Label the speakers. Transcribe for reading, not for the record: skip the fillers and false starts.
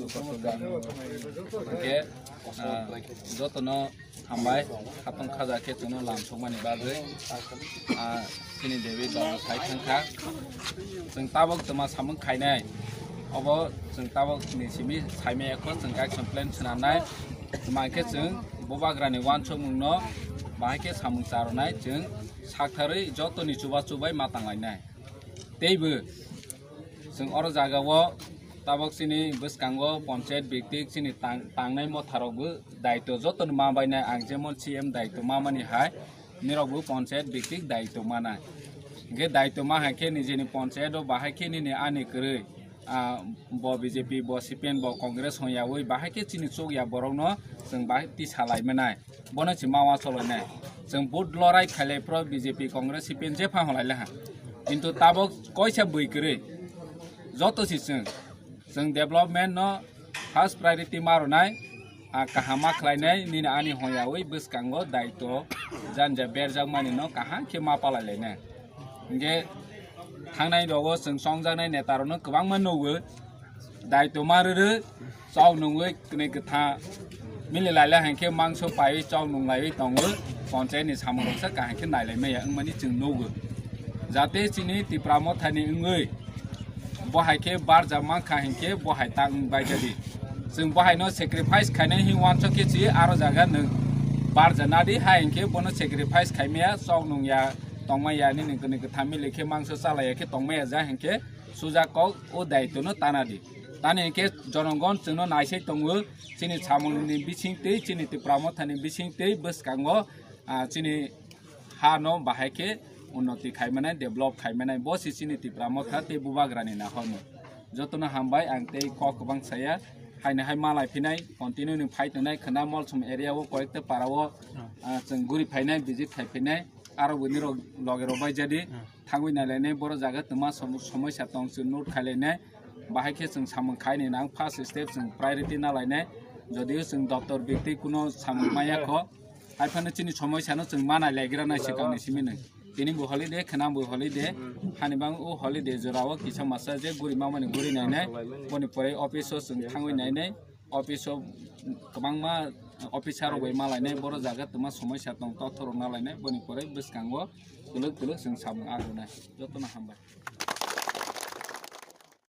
Speaker 1: के जतनो हामबाय हातन खाजा के जोंनो लामसंमानि बागै दिनै देबि दाव साइथांखा जों ताबक तमा सामों खायनाय अब जों ताबक निसिमि साइमेखौ जों एक्सन प्लेन सुनानै माइके जों बबाग्रानि वानसो मुंनो बाहायके सामों चारनाय जों साखथारै जतनि चुबा चुबाय मातांलायनाय तेबो जों अर जागाव ताबक सिनि बसकांगो पंचायत व्यक्ति सिनि तांनाय मथारावबो दायित्व जतन माबायनाय आं जेमन सीएम दायित्व मामानि हाय निरावबो पंचायत व्यक्ति दायित्व मानाय गे दायित्व माहाके निजेनि पंचायत बाहायके निने आनि करै ब बीजेपी ब सीपीएम ब कांग्रेस होयावै बाहायके चिनि चोगया बरंनो जों बाहाय तिसालायमनाय बनोसि मावा चलनाय जों बुट लराय खायलायप्र बीजेपी कांग्रेस सीपीएम जे फाहलायला किन्तु ताबक कयसा बैकरै जतोसि जों डेभलपमेन्ट न फर्स्ट प्रायोरिटी मारनाय काहामा खलायनाय निने आनि होयावै बसकांगो दायित्व जानजा बेरजाग मानि न काहा के मापालायलायनाय गे थांनाय दगो जों संजानाय नेतारनो गोबां माननोबो दायित्व मारो चाव नङै नै गथा मिलायलायला हांखे मांसो पायै चाव नंलायै दङो पंचायतनि सामोरसा काहाके नायलायमाया मानि जों नौगो जाहाथे चिनि तिप्रामो थानि ओङै बहायके बार जामा खाहिंके बहाय तां बायदि जों बहायनो सेक्रिफाइस खायनाय हि वानस केसि आरो जागा नों बार जानादि हायंके बनो सेक्रिफाइस खायमाया चाव नंया तंमाया नि नगनि गथामि लेखे मांसो चालायाके तंमाया जा हेंके सुजाको ओ दायित्वनो तानादि तानि हेंके जनगण जोंनो नायसै तंगो चिनि सामोंनि बिसिंतै चिनि तिप्रामो थानि बिसिंतै बसकांगो चिनि हानो बाहायके उन्नति खायमानाय डेभलप खायमानाय बस चिनि तिप्रामो था ते बुबाग्रानि ना हरनो जतनो हामबाय आं ते ककबां साया हायनाहाय मालाय फैनाय कन्टिन्यू नि फाइट होनाय खोना मलसम एरियाव कयेक्टे पाराव जों गुरि फायनाय विजिट खायफैनाय आरो बनि लगे रबाय जादि थांगै नायलायनाय बर' जागा तमा समस्या दं जों नोट खायलायनाय बाहायके जों सामों खायनि नां फार्स्ट स्टेप जों प्रायोरिटी नालायनाय जदियो जों डक्टर व्यक्ति कुनो सामों मायाखौ हायफानो चिनि समस्यानो जों मानाय लायग्रा नायसे गावनिसिमिनो दिनै बो हलिडे खोनाबो हलिडे हानिबां ओ हलिडे जराव किसा मासा जे गुरि मामानि गुरि नायनाय बनि परे अफिसो जों थांगै नायनाय अफिसो गोबां मा अफिसार बै मालायनाय बर' जागा तमा समस्या दं तथर नालायनाय बनि परे बसकांगो गलक जों सामों आगुनाय जतनो हामबाय।